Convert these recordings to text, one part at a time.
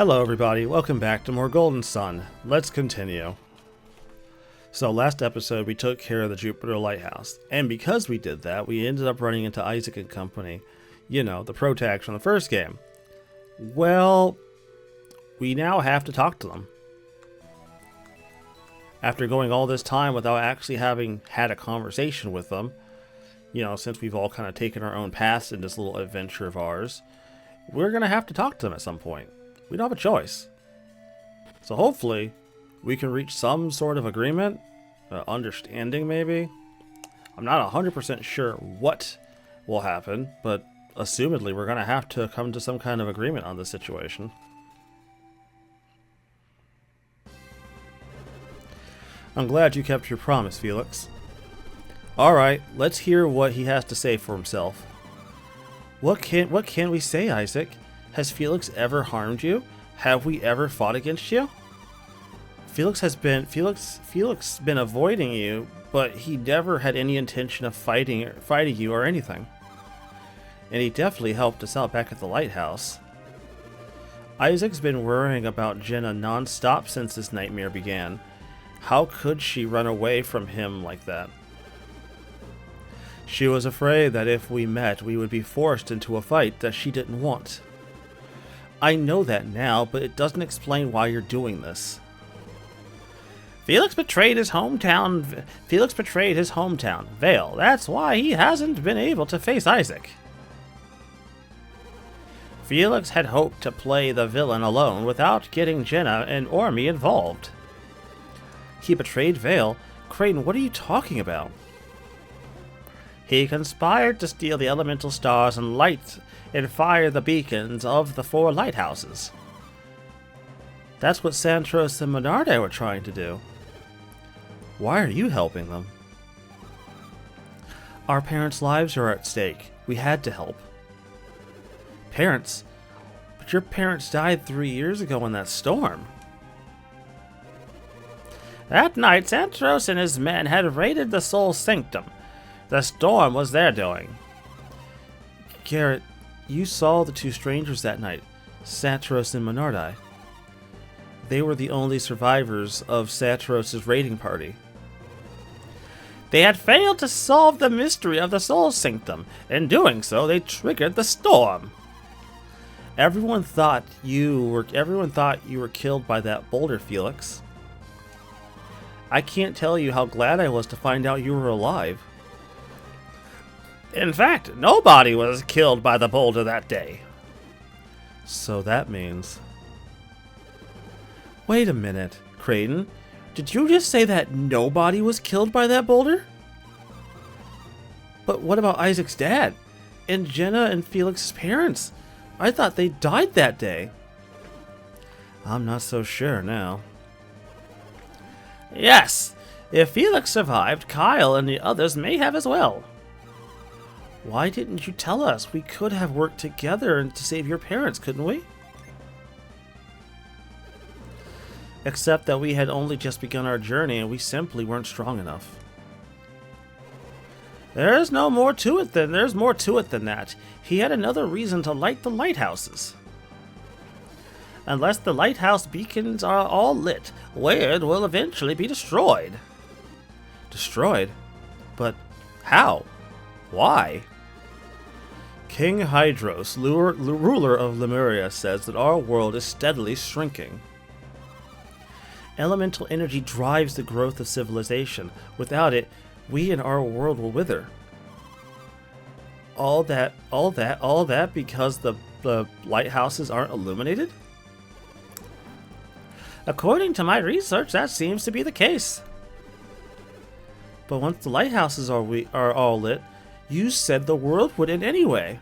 Hello everybody, welcome back to more Golden Sun. Let's continue. So last episode we took care of the Jupiter Lighthouse, and because we did that, we ended up running into Isaac and company. You know, the protags from the first game. Well, we now have to talk to them. After going all this time without actually having had a conversation with them, you know, since we've all kind of taken our own paths in this little adventure of ours, we're going to have to talk to them at some point. We don't have a choice. So hopefully, we can reach some sort of agreement, understanding maybe. I'm not 100% sure what will happen, but assumedly we're going to have to come to some kind of agreement on this situation. I'm glad you kept your promise, Felix. Alright, let's hear what he has to say for himself. What can we say, Isaac? Has Felix ever harmed you? Have we ever fought against you? Felix been avoiding you, but he never had any intention of fighting you or anything. And he definitely helped us out back at the lighthouse. Isaac's been worrying about Jenna non-stop since this nightmare began. How could she run away from him like that? She was afraid that if we met, we would be forced into a fight that she didn't want. I know that now, but it doesn't explain why you're doing this. Felix betrayed his hometown, Vale. That's why he hasn't been able to face Isaac. Felix had hoped to play the villain alone without getting Jenna and or me involved. He betrayed Vale? Creighton, what are you talking about? He conspired to steal the elemental stars and light and fire the beacons of the 4 lighthouses. That's what Santros and Menarde were trying to do. Why are you helping them? Our parents' lives are at stake. We had to help. Parents? But your parents died 3 years ago in that storm. That night, Santros and his men had raided the Soul Sanctum. The storm was their doing. Garrett, you saw the 2 strangers that night, Santros and Menarde. They were the only survivors of Santros' raiding party. They had failed to solve the mystery of the Soul Sanctum. In doing so, they triggered the storm. Everyone thought you were killed by that boulder, Felix. I can't tell you how glad I was to find out you were alive. In fact, nobody was killed by the boulder that day. So that means... Wait a minute, Creighton. Did you just say that nobody was killed by that boulder? But what about Isaac's dad? And Jenna and Felix's parents? I thought they died that day. I'm not so sure now. Yes, if Felix survived, Kyle and the others may have as well. Why didn't you tell us? We could have worked together to save your parents, couldn't we? Except that we had only just begun our journey and we simply weren't strong enough. There's more to it than that. He had another reason to light the lighthouses. Unless the lighthouse beacons are all lit, Weird will eventually be destroyed. Destroyed? But how? Why? King Hydros, ruler of Lemuria, says that our world is steadily shrinking. Elemental energy drives the growth of civilization. Without it, we and our world will wither. All that because the lighthouses aren't illuminated? According to my research, that seems to be the case. But once the lighthouses are all lit, you said the world would end anyway.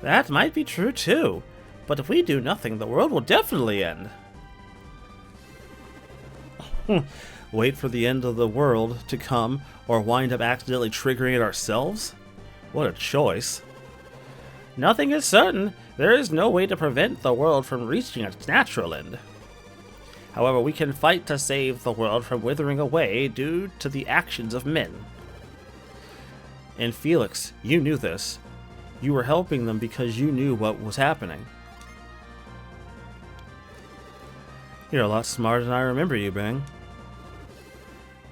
That might be true too, but if we do nothing, the world will definitely end. Wait for the end of the world to come, or wind up accidentally triggering it ourselves? What a choice. Nothing is certain. There is no way to prevent the world from reaching its natural end. However, we can fight to save the world from withering away due to the actions of men. And Felix, you knew this. You were helping them because you knew what was happening. You're a lot smarter than I remember you being.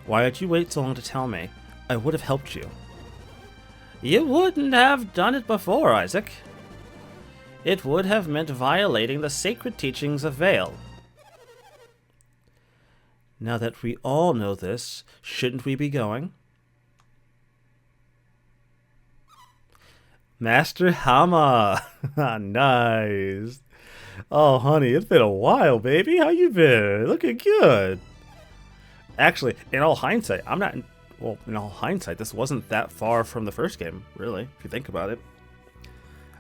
Why did you wait so long to tell me? I would have helped you. You wouldn't have done it before, Isaac. It would have meant violating the sacred teachings of Vale. Now that we all know this, shouldn't we be going? Master Hama! Nice! Oh, honey, it's been a while, baby. How you been? Looking good. Actually, in all hindsight, in all hindsight, this wasn't that far from the first game, really, if you think about it.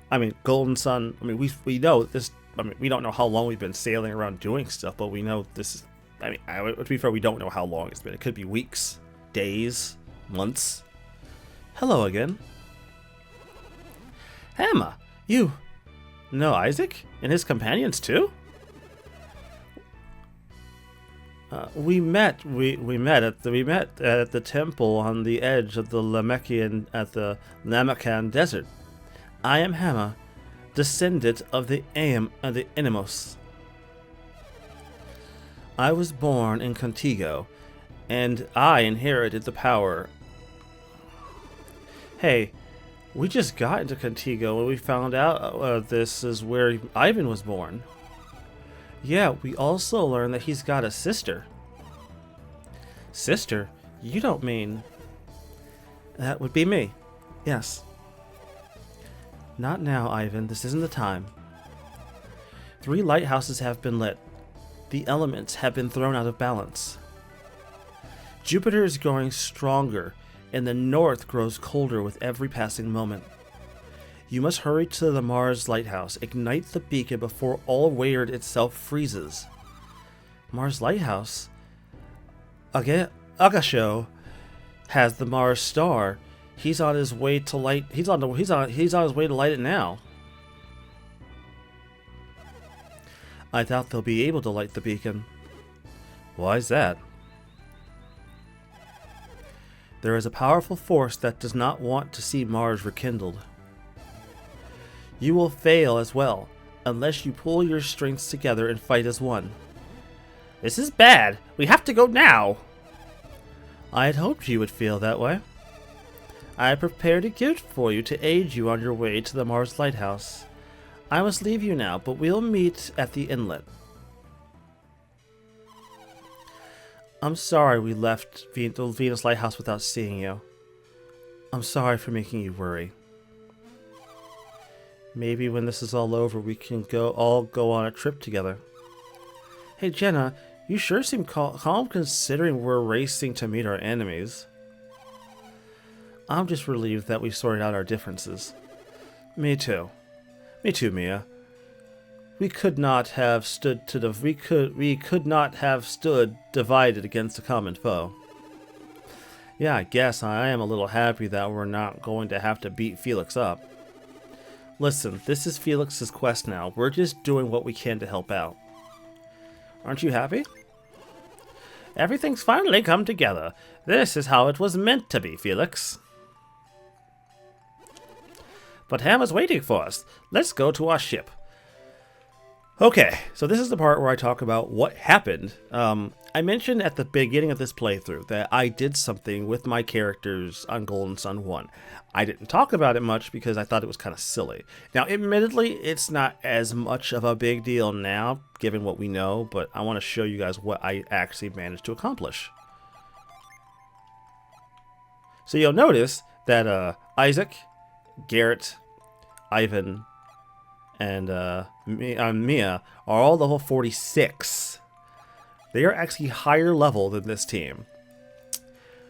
I mean, Golden Sun, I mean, we know this, I mean, we don't know how long we've been sailing around doing stuff, but we know this is, I mean, to be fair, we don't know how long it's been. It could be weeks, days, months. Hello again. Hama, you know Isaac and his companions too? We met at the temple on the edge of the Lamakan desert. I am Hama, descendant of the Inamos. I was born in Contigo, and I inherited the power. Hey, we just got into Contigo when we found out this is where Ivan was born. Yeah, we also learned that he's got a sister. Sister? You don't mean... That would be me. Yes. Not now, Ivan. This isn't the time. 3 lighthouses have been lit. The elements have been thrown out of balance. Jupiter is growing stronger, and the north grows colder with every passing moment. You must hurry to the Mars Lighthouse, ignite the beacon before all Weird itself freezes. Mars Lighthouse? Agasho has the Mars Star. He's on his way to light. He's on his way to light it now. I doubt they'll be able to light the beacon. Why's that? There is a powerful force that does not want to see Mars rekindled. You will fail as well, unless you pull your strengths together and fight as one. This is bad. We have to go now. I had hoped you would feel that way. I prepared a gift for you to aid you on your way to the Mars Lighthouse. I must leave you now, but we'll meet at the inlet. I'm sorry we left the Venus Lighthouse without seeing you. I'm sorry for making you worry. Maybe when this is all over, we can all go on a trip together. Hey Jenna, you sure seem calm considering we're racing to meet our enemies. I'm just relieved that we sorted out our differences. Me too. Me too, Mia. We could not have stood divided against a common foe. Yeah, I guess I am a little happy that we're not going to have to beat Felix up. Listen, this is Felix's quest now. We're just doing what we can to help out. Aren't you happy? Everything's finally come together. This is how it was meant to be, Felix. But Hama's waiting for us. Let's go to our ship. Okay, so this is the part where I talk about what happened. I mentioned at the beginning of this playthrough that I did something with my characters on Golden Sun 1. I didn't talk about it much because I thought it was kind of silly. Now, admittedly, it's not as much of a big deal now, given what we know, but I want to show you guys what I actually managed to accomplish. So you'll notice that Isaac, Garrett, Ivan, and Mia are all level 46. They are actually higher level than this team.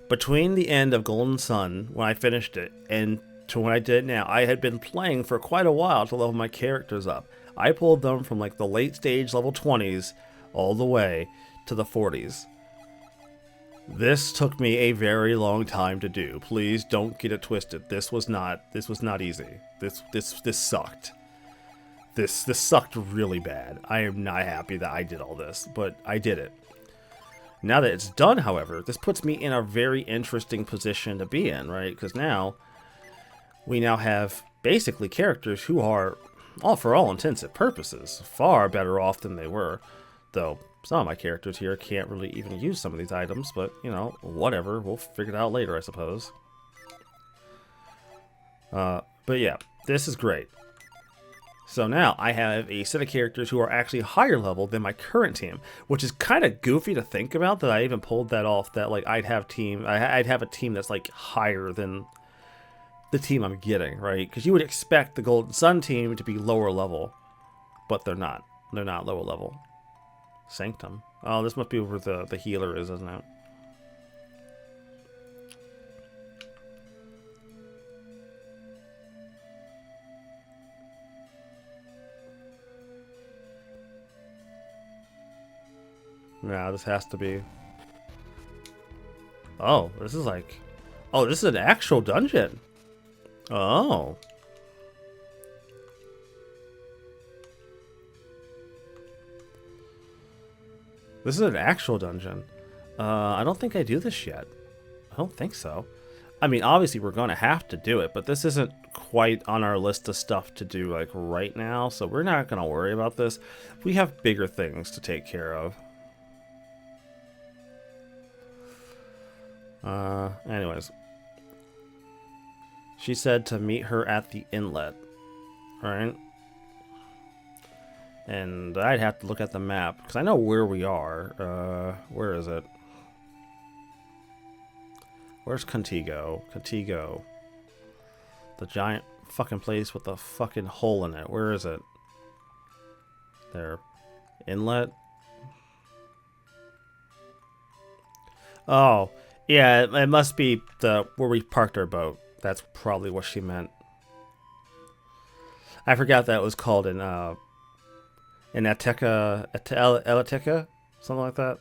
Between the end of Golden Sun, when I finished it, and to when I did it now, I had been playing for quite a while to level my characters up. I pulled them from like the late stage level 20s all the way to the 40s. This took me a very long time to do. Please don't get it twisted. This was not easy. This sucked. This sucked really bad. I am not happy that I did all this, but I did it. Now that it's done, however, this puts me in a very interesting position to be in, right? Because now, we now have basically characters who are, for all intents and purposes, far better off than they were. Though, some of my characters here can't really even use some of these items, but, you know, whatever. We'll figure it out later, I suppose. But yeah, this is great. So now I have a set of characters who are actually higher level than my current team, which is kind of goofy to think about that I even pulled that off, that like I'd have a team that's like higher than the team I'm getting, right? Because you would expect the Golden Sun team to be lower level, but they're not. They're not lower level. Sanctum. Oh, this must be where the healer is, isn't it? Yeah, this has to be. Oh, this is like. Oh, this is an actual dungeon. Oh. This is an actual dungeon. I don't think I do this yet. I don't think so. I mean, obviously we're going to have to do it, but this isn't quite on our list of stuff to do like right now, so we're not going to worry about this. We have bigger things to take care of. Anyways. She said to meet her at the inlet. Alright. And I'd have to look at the map, because I know where we are. Where is it? Where's Contigo? Contigo. The giant fucking place with the fucking hole in it. Where is it? There. Inlet? Oh. Yeah, it must be the where we parked our boat. That's probably what she meant. I forgot that it was called in Elateca, something like that.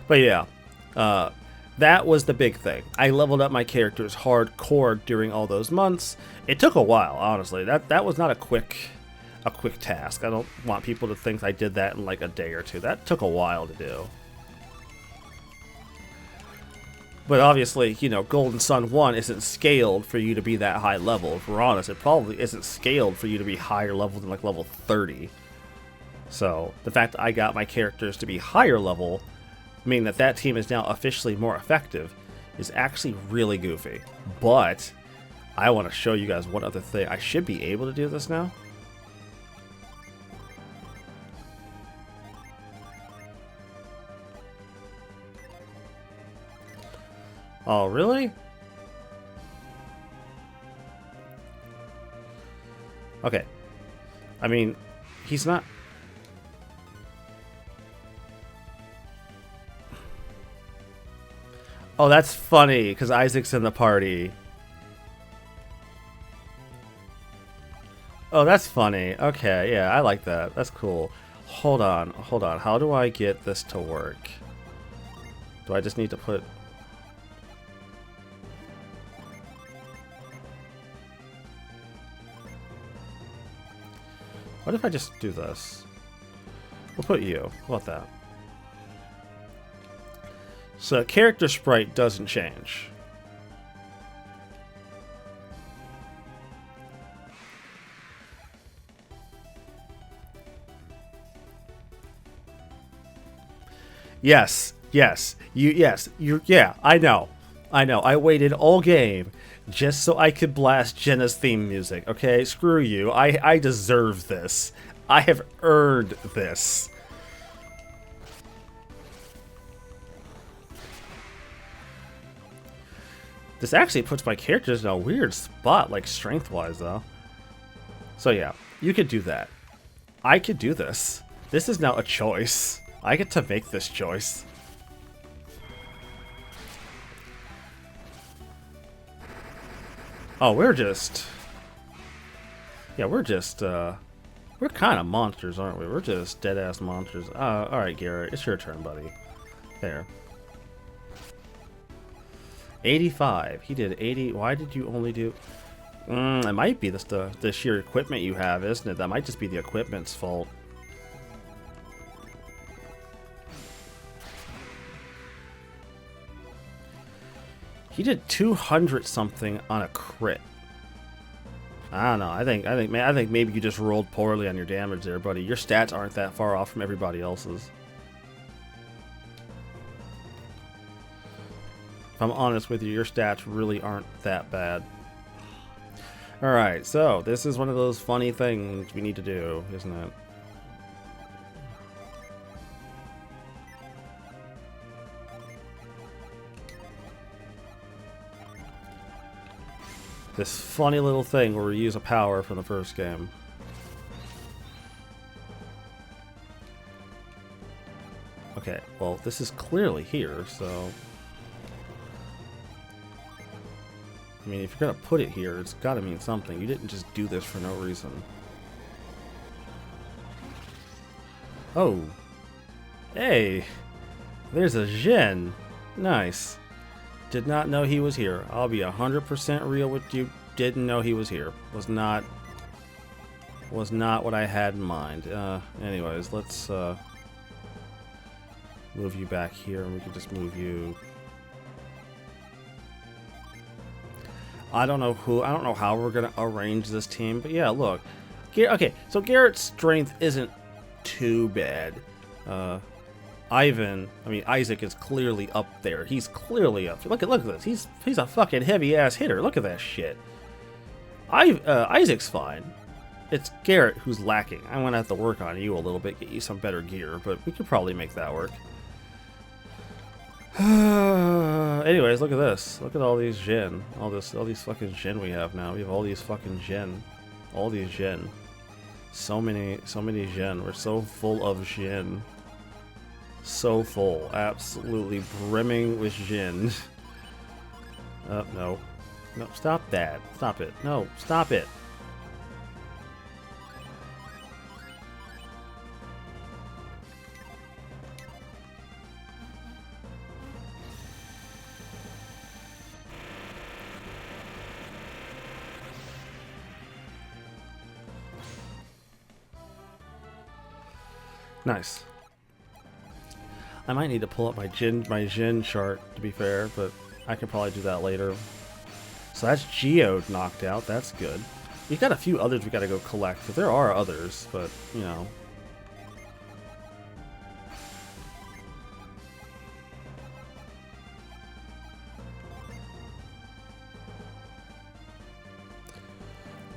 But yeah, that was the big thing. I leveled up my characters hardcore during all those months. It took a while, honestly. That was not a quick task. I don't want people to think I did that in like a day or two. That took a while to do. But obviously, you know, Golden Sun 1 isn't scaled for you to be that high level. If we're honest, it probably isn't scaled for you to be higher level than like level 30. So, the fact that I got my characters to be higher level, meaning that that team is now officially more effective, is actually really goofy. But, I want to show you guys one other thing. I should be able to do this now. Oh, really? Okay. I mean, he's not... Oh, that's funny, because Isaac's in the party. Oh, that's funny. Okay, yeah, I like that. That's cool. Hold on, hold on. How do I get this to work? Do I just need to put... What if I just do this? We'll put you. How about that? So character sprite doesn't change. Yes, yes, yeah, I know. I waited all game just so I could blast Jenna's theme music, okay? Screw you. I deserve this. I have earned this. This actually puts my characters in a weird spot, like strength-wise, though. So yeah, you could do that. I could do this. This is now a choice. I get to make this choice. Oh, we're just... Yeah, we're just, we're kind of monsters, aren't we? We're just dead-ass monsters. Alright, Garrett, it's your turn, buddy. There. 85. He did 80. Why did you only do... it might be the sheer equipment you have, isn't it? That might just be the equipment's fault. He did 200 something on a crit. I don't know. I think maybe you just rolled poorly on your damage there, buddy. Your stats aren't that far off from everybody else's. If I'm honest with you, your stats really aren't that bad. Alright, so this is one of those funny things we need to do, isn't it? This funny little thing where we use a power from the first game. Okay, well, this is clearly here, so... I mean, if you're gonna put it here, it's gotta mean something. You didn't just do this for no reason. Oh. Hey! There's a Jin! Nice. Did not know he was here. I'll be 100% real with you. Didn't know he was here. Was not what I had in mind. Anyways, let's move you back here, and we can just move you. I don't know how we're gonna arrange this team, but yeah, look. Okay, so Garrett's strength isn't too bad. Isaac is clearly up there. He's clearly up. Look at this. He's a fucking heavy ass hitter. Look at that shit. Isaac's fine. It's Garrett who's lacking. I'm gonna have to work on you a little bit, get you some better gear, but we could probably make that work. Anyways, look at this. Look at all these Jin. All these fucking Jin we have now. We have all these fucking Jin. All these Jin. So many Jin. We're so full of Jin. So full. Absolutely brimming with Jin. No. No, stop that. Stop it. No, stop it. Nice. I might need to pull up my Jin chart, to be fair, but I can probably do that later. So that's Geode knocked out. That's good. We've got a few others we gotta go collect. There are others, but, you know.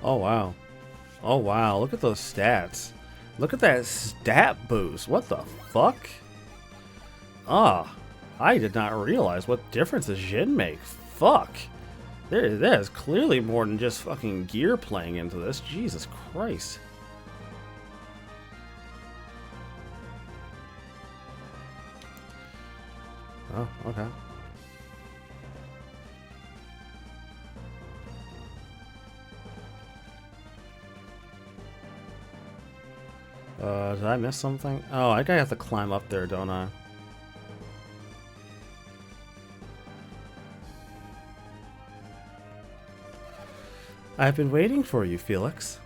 Oh, wow. Oh, wow. Look at those stats. Look at that stat boost. What the fuck? Ah, I did not realize what difference does Jin make. Fuck. There's clearly more than just fucking gear playing into this. Jesus Christ. Oh, okay. Did I miss something? Oh, I have to climb up there, don't I? I've been waiting for you, Felix.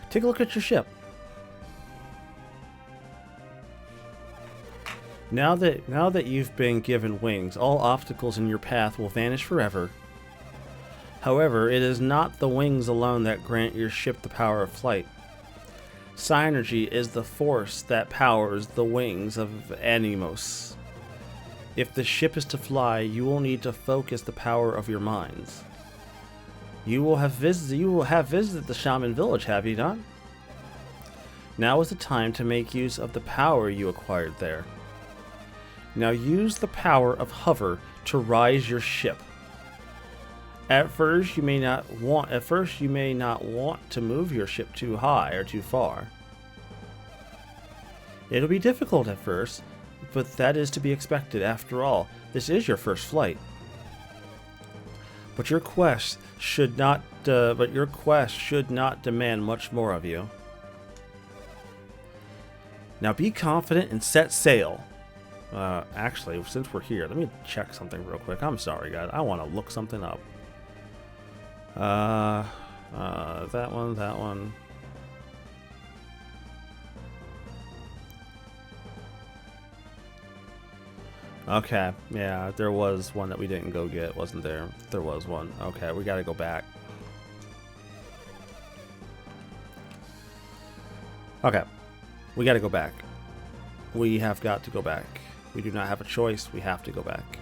Take a look at your ship. Now that you've been given wings, all obstacles in your path will vanish forever. However, it is not the wings alone that grant your ship the power of flight. Synergy is the force that powers the wings of Animos. If the ship is to fly, you will need to focus the power of your minds. You will have visited the Shaman village, have you not? Now is the time to make use of the power you acquired there. Now use the power of hover to rise your ship. At first you may not want to move your ship too high or too far. It'll be difficult at first, but that is to be expected. After all, this is your first flight. But your quest should not demand much more of you. Now be confident and set sail. Actually, since we're here, let me check something real quick. I'm sorry, guys. I want to look something up. That one. Okay, yeah, there was one that we didn't go get, wasn't there? There was one. Okay, we gotta go back. Okay. We gotta go back. We have got to go back. We do not have a choice. We have to go back.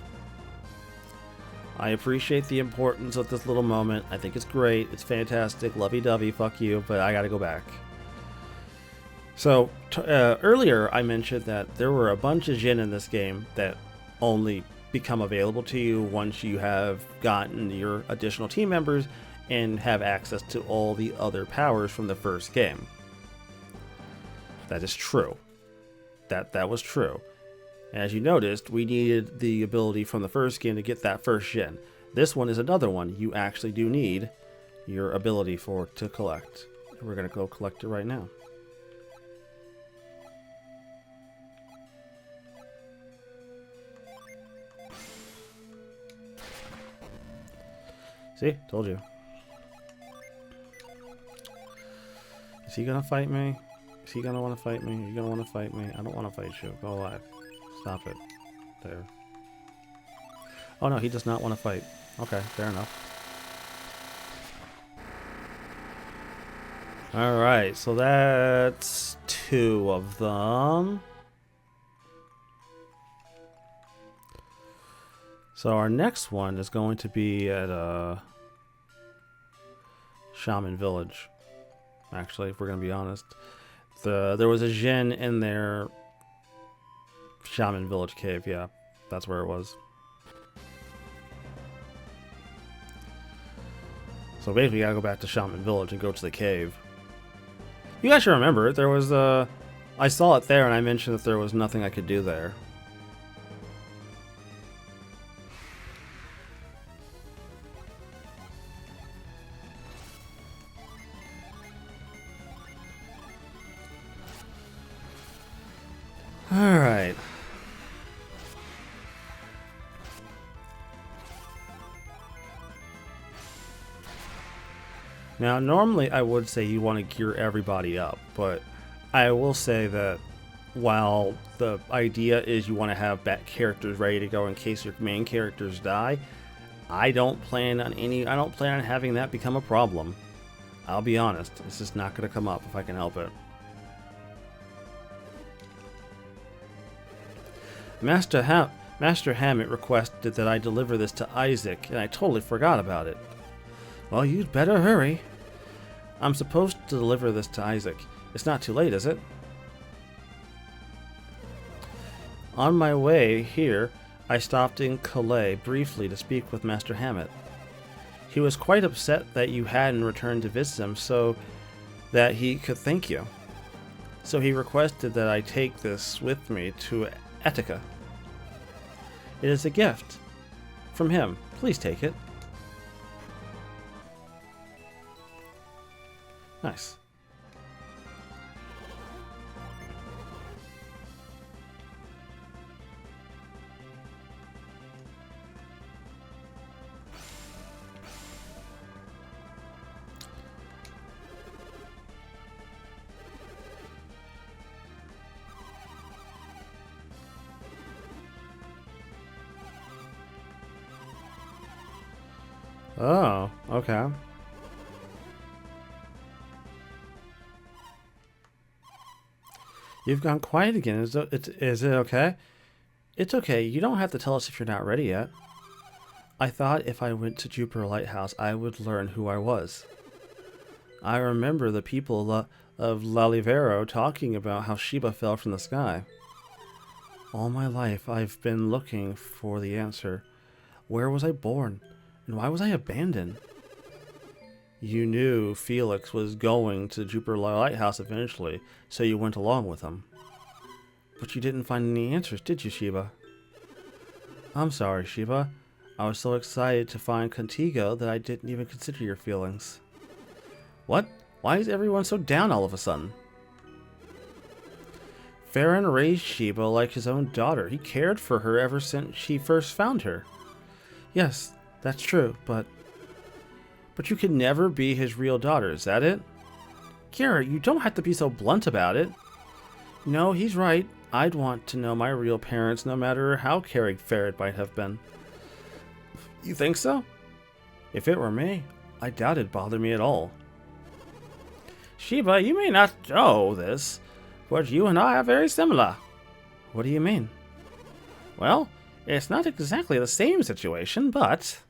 I appreciate the importance of this little moment. I think it's great. It's fantastic. Lovey-dovey. Fuck you. But I gotta go back. So, earlier I mentioned that there were a bunch of Jin in this game that only become available to you once you have gotten your additional team members and have access to all the other powers from the first game. That is true. That was true. As you noticed, we needed the ability from the first game to get that first Jin. This one is another one. You actually do need your ability to collect. We're going to go collect it right now. See? Told you. Is he gonna fight me? Is he gonna want to fight me? Are you gonna want to fight me? I don't want to fight you. Go away. Stop it. There. Oh no, he does not want to fight. Okay, fair enough. Alright, so that's 2 of them. So our next one is going to be at Shaman Village. Actually, if we're going to be honest. There was a Jin in their Shaman Village cave, yeah. That's where it was. So basically, you gotta go back to Shaman Village and go to the cave. You guys should remember, there was I saw it there and I mentioned that there was nothing I could do there. Alright. Now, normally I would say you want to gear everybody up, but I will say that while the idea is you want to have characters ready to go in case your main characters die, I don't plan on having that become a problem. I'll be honest, it's just not going to come up if I can help it. Master Hammett requested that I deliver this to Isaac, and I totally forgot about it. Well, you'd better hurry. I'm supposed to deliver this to Isaac. It's not too late, is it? On my way here, I stopped in Calais briefly to speak with Master Hammett. He was quite upset that you hadn't returned to visit him so that he could thank you. So he requested that I take this with me to Etika. It is a gift from him. Please take it. Nice. Oh, okay. You've gone quiet again. Is it okay? It's okay. You don't have to tell us if you're not ready yet. I thought if I went to Jupiter Lighthouse, I would learn who I was. I remember the people of Lalivero talking about how Sheba fell from the sky. All my life, I've been looking for the answer. Where was I born? And why was I abandoned? You knew Felix was going to Jupiter Lighthouse eventually, so you went along with him. But you didn't find any answers, did you, Sheba? I'm sorry, Sheba. I was so excited to find Contigo that I didn't even consider your feelings. What? Why is everyone so down all of a sudden? Farron raised Sheba like his own daughter. He cared for her ever since she first found her. Yes, that's true, but you could never be his real daughter, is that it? Kira, you don't have to be so blunt about it. No, he's right. I'd want to know my real parents no matter how caring Farron might have been. You think so? If it were me, I doubt it'd bother me at all. Sheba, you may not know this, but you and I are very similar. What do you mean? Well, it's not exactly the same situation, but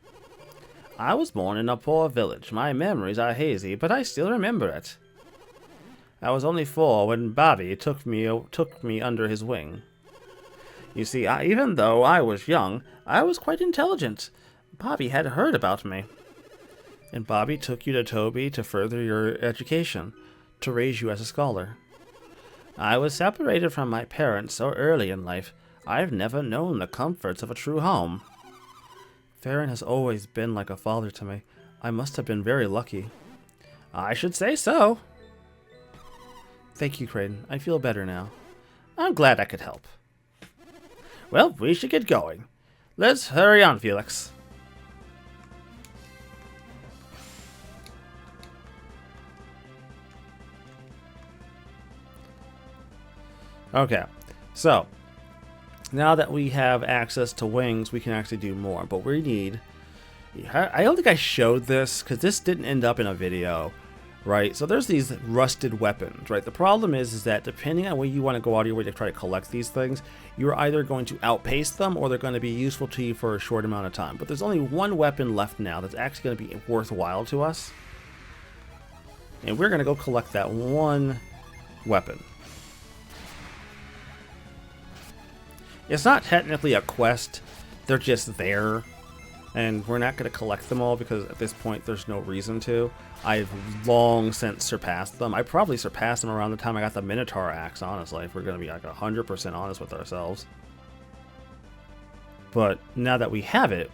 I was born in a poor village. My memories are hazy, but I still remember it. I was only 4 when Bobby took me under his wing. You see, even though I was young, I was quite intelligent. Bobby had heard about me. And Bobby took you to Toby to further your education, to raise you as a scholar. I was separated from my parents so early in life, I've never known the comforts of a true home. Farron has always been like a father to me. I must have been very lucky. I should say so. Thank you, Creighton. I feel better now. I'm glad I could help. Well, we should get going. Let's hurry on, Felix. Okay, so now that we have access to wings, we can actually do more. But we need... I don't think I showed this, because this didn't end up in a video, right? So there's these rusted weapons, right? The problem is that depending on where you want to go out of your way to try to collect these things, you're either going to outpace them or they're going to be useful to you for a short amount of time. But there's only one weapon left now that's actually going to be worthwhile to us. And we're going to go collect that one weapon. It's not technically a quest, they're just there, and we're not going to collect them all because at this point there's no reason to. I've long since surpassed them. I probably surpassed them around the time I got the Minotaur axe, honestly, if we're going to be like 100% honest with ourselves. But now that we have it,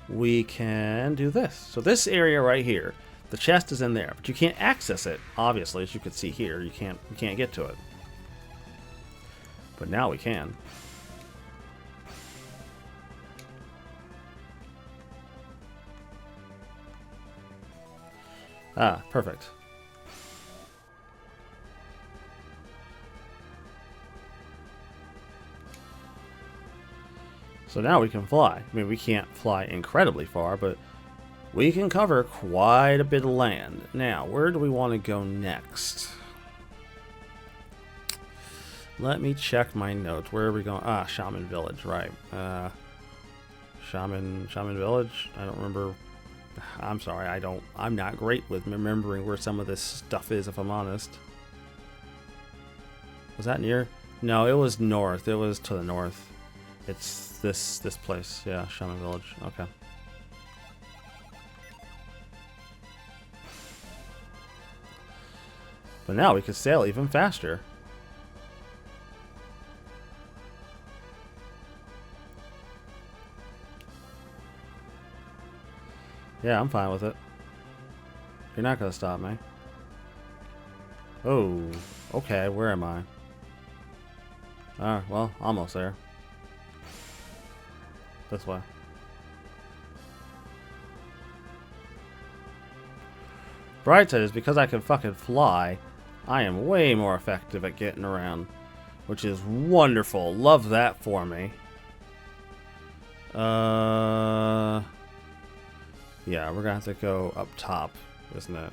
we can do this. So this area right here, the chest is in there, but you can't access it, obviously, as you can see here. You can't get to it. But now we can. Ah, perfect. So now we can fly. I mean, we can't fly incredibly far, but we can cover quite a bit of land. Now, where do we want to go next? Let me check my notes. Where are we going? Ah, Shaman Village, right. Shaman Village? I don't remember. I'm sorry, I'm not great with remembering where some of this stuff is, if I'm honest. Was that near? No, it was north. It was to the north. It's this place. Yeah, Shaman Village. Okay. But now we could sail even faster. Yeah, I'm fine with it. You're not gonna stop me. Oh, okay, where am I? Alright, well, almost there. This way. Bright side is because I can fucking fly, I am way more effective at getting around. Which is wonderful. Love that for me. Yeah, we're gonna have to go up top, isn't it?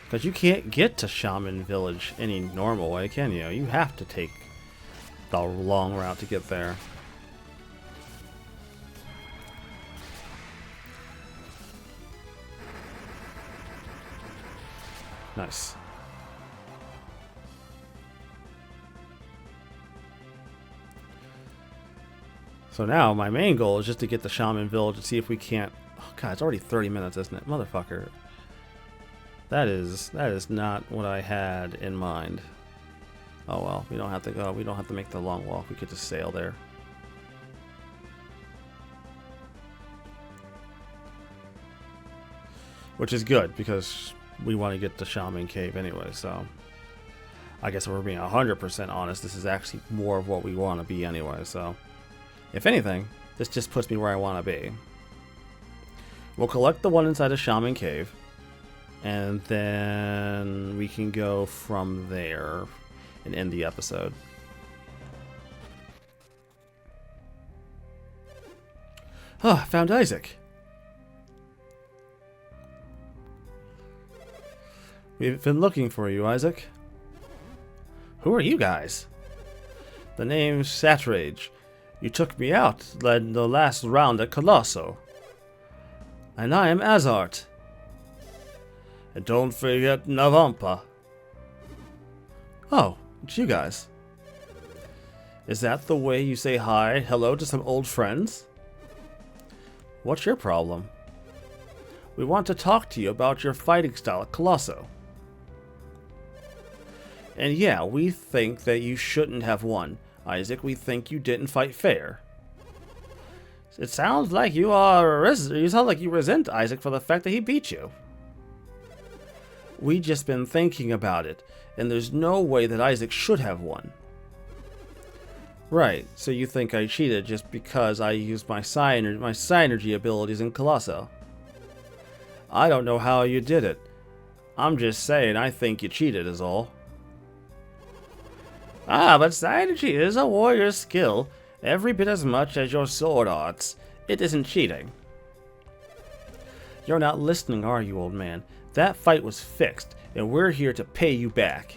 Because you can't get to Shaman Village any normal way, can you? You have to take the long route to get there. Nice. So now my main goal is just to get to Shaman Village and see if we can't... Oh god, it's already 30 minutes, isn't it? Motherfucker. That is not what I had in mind. Oh well, we don't have to go. We don't have to make the long walk. We could just sail there. Which is good, because we want to get to Shaman Cave anyway, so... I guess if we're being 100% honest, this is actually more of what we want to be anyway, so... If anything, this just puts me where I want to be. We'll collect the one inside of Shaman Cave, and then we can go from there and end the episode. Oh, I found Isaac. We've been looking for you, Isaac. Who are you guys? The name's Satrage. You took me out in the last round at Colosso. And I am Azart. And don't forget Navampa. Oh, it's you guys. Is that the way you say hi, hello to some old friends? What's your problem? We want to talk to you about your fighting style at Colosso. And yeah, we think that you shouldn't have won, Isaac. We think you didn't fight fair. It sounds like you resent Isaac for the fact that he beat you. We just been thinking about it, and there's no way that Isaac should have won. Right, so you think I cheated just because I used my synergy abilities in Colosso. I don't know how you did it. I'm just saying I think you cheated is all. Ah, but synergy is a warrior's skill, every bit as much as your sword arts. It isn't cheating. You're not listening, are you, old man? That fight was fixed, and we're here to pay you back.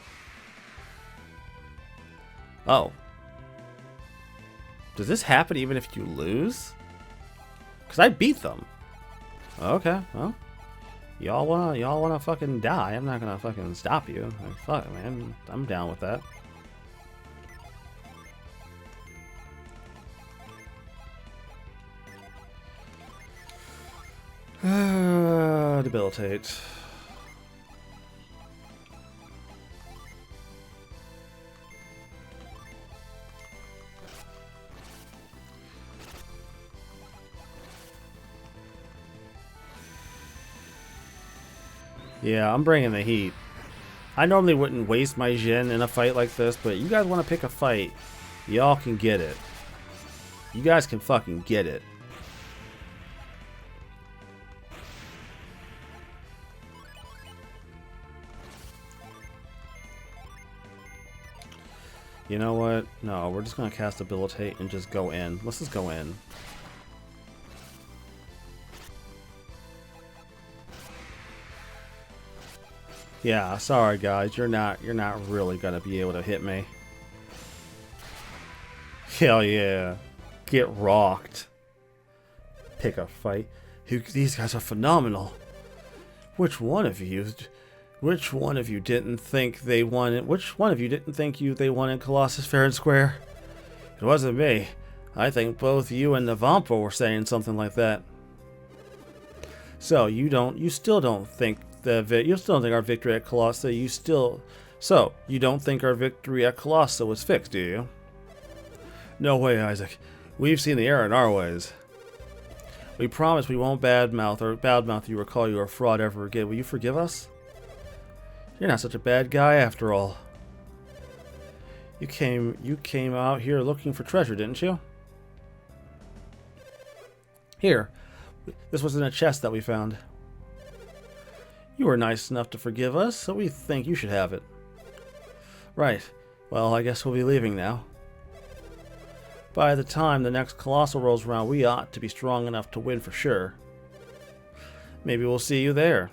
Oh. Does this happen even if you lose? Because I beat them. Okay, well. Y'all wanna fucking die. I'm not gonna fucking stop you. Like, fuck, man. I'm down with that. Debilitate. Yeah, I'm bringing the heat. I normally wouldn't waste my Jin in a fight like this, but you guys want to pick a fight, y'all can get it. You guys can fucking get it. You know what? No, we're just gonna cast Debilitate and just go in. Let's just go in. Yeah, sorry guys, you're not really gonna be able to hit me. Hell yeah. Get rocked. Pick a fight. These guys are phenomenal. Which one of you didn't think they won it? Which one of you didn't think they won in Colossus fair and square? It wasn't me. I think both you and Navampa were saying something like that. So you still don't think our victory at Colosso, so you don't think our victory at Colosso was fixed, do you? No way, Isaac. We've seen the error in our ways. We promise we won't badmouth you or call you a fraud ever again. Will you forgive us? You're not such a bad guy after all. You came out here looking for treasure, didn't you? Here. This was in a chest that we found. You were nice enough to forgive us, so we think you should have it. Right. Well, I guess we'll be leaving now. By the time the next Colossal rolls around, we ought to be strong enough to win for sure. Maybe we'll see you there.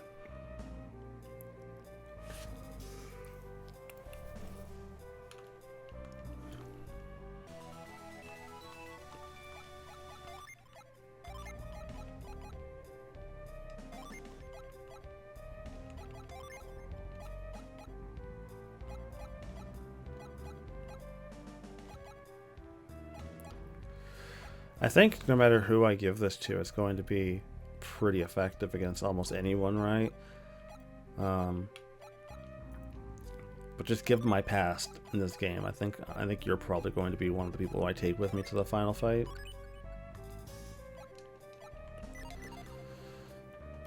I think no matter who I give this to, it's going to be pretty effective against almost anyone, right? But just given my past in this game, I think you're probably going to be one of the people I take with me to the final fight.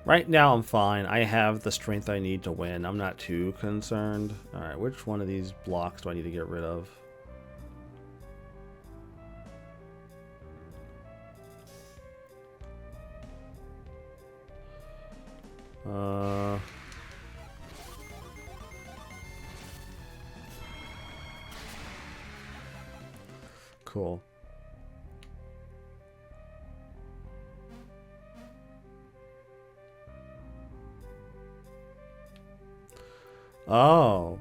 Right now I'm fine. I have the strength I need to win. I'm not too concerned. Alright, which one of these blocks do I need to get rid of? Cool. Oh.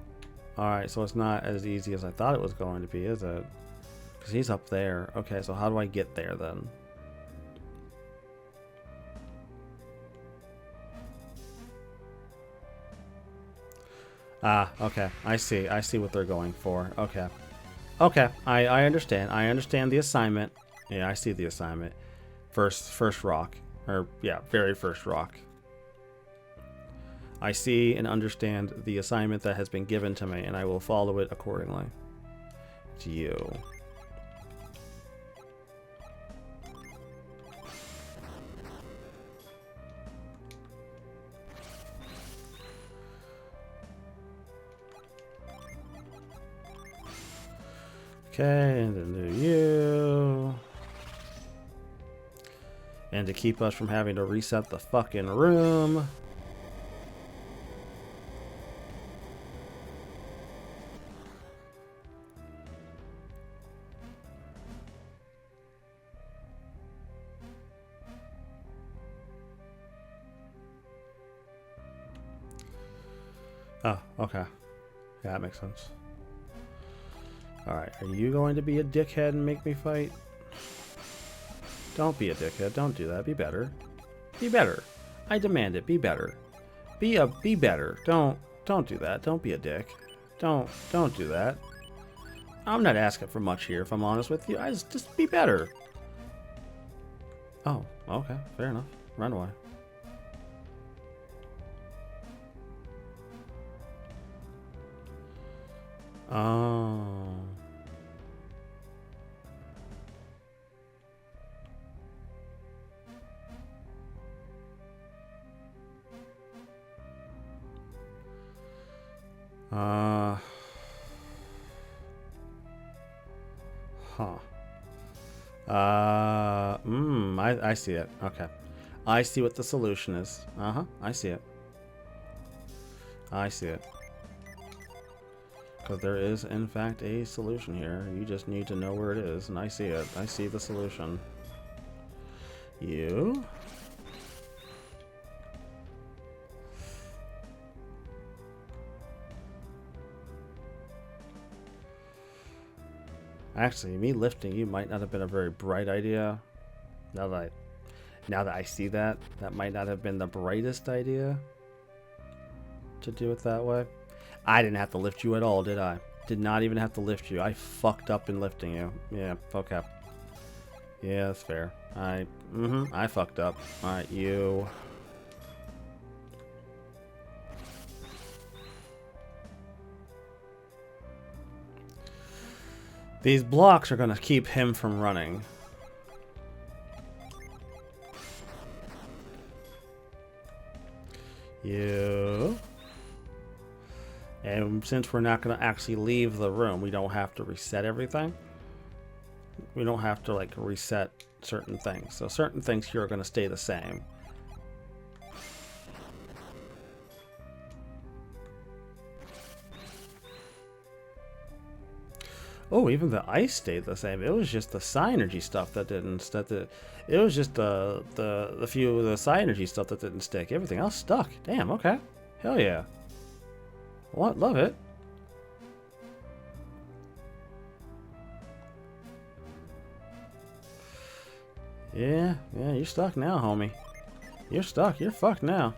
Alright, so it's not as easy as I thought it was going to be, is it? Because he's up there. Okay, so how do I get there then? Ah, okay. I see. I see what they're going for. Okay. Okay. I understand. I understand the assignment. Yeah, I see the assignment. First rock. Or, yeah, very first rock. I see and understand the assignment that has been given to me, and I will follow it accordingly. To you. Okay, and then do you. And to keep us from having to reset the fucking room. Oh, okay. Yeah, that makes sense. Alright, are you going to be a dickhead and make me fight? Don't be a dickhead. Don't do that. Be better. Be better. I demand it. Be better. Be better. Don't do that. Don't be a dick. Don't do that. I'm not asking for much here, if I'm honest with you. I just be better. Oh, okay. Fair enough. Run away. Oh. Huh. I see it. Okay. I see what the solution is. Uh-huh. I see it. I see it. Because there is, in fact, a solution here. You just need to know where it is, and I see it. I see the solution. You? Actually, me lifting you might not have been a very bright idea. Now that I see that, that might not have been the brightest idea to do it that way. I didn't have to lift you at all, did I? Did not even have to lift you. I fucked up in lifting you. Yeah, okay. Yeah, that's fair. I fucked up. Alright, you. These blocks are gonna keep him from running. You. And since we're not going to actually leave the room, we don't have to reset everything. We don't have to, like, reset certain things. So certain things here are going to stay the same. Oh, even the ice stayed the same. It was just the Psynergy stuff that didn't. It was just the few of the Psynergy stuff that didn't stick. Everything else stuck. Damn. Okay. Hell yeah. What? Love it. Yeah. Yeah. You're stuck now, homie. You're stuck. You're fucked now.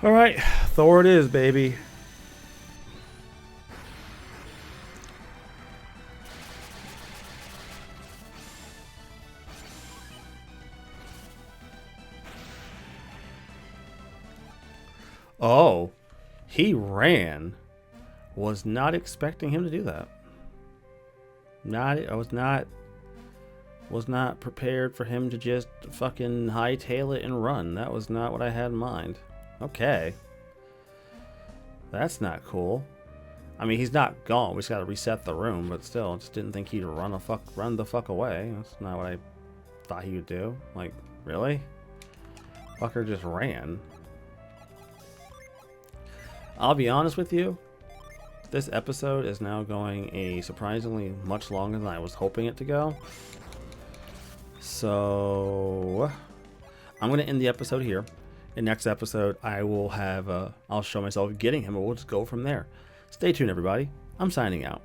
All right, Thor it is, baby. Oh, he ran. Was not expecting him to do that. I was not prepared for him to just fucking hightail it and run. That was not what I had in mind. Okay. That's not cool. I mean, he's not gone. We just gotta reset the room, but still, I just didn't think he'd run the fuck away. That's not what I thought he would do. Like, really? Fucker just ran. I'll be honest with you. This episode is now going a surprisingly much longer than I was hoping it to go. So I'm going to end the episode here. In next episode, I will have I'll show myself getting him, and we'll just go from there. Stay tuned, everybody. I'm signing out.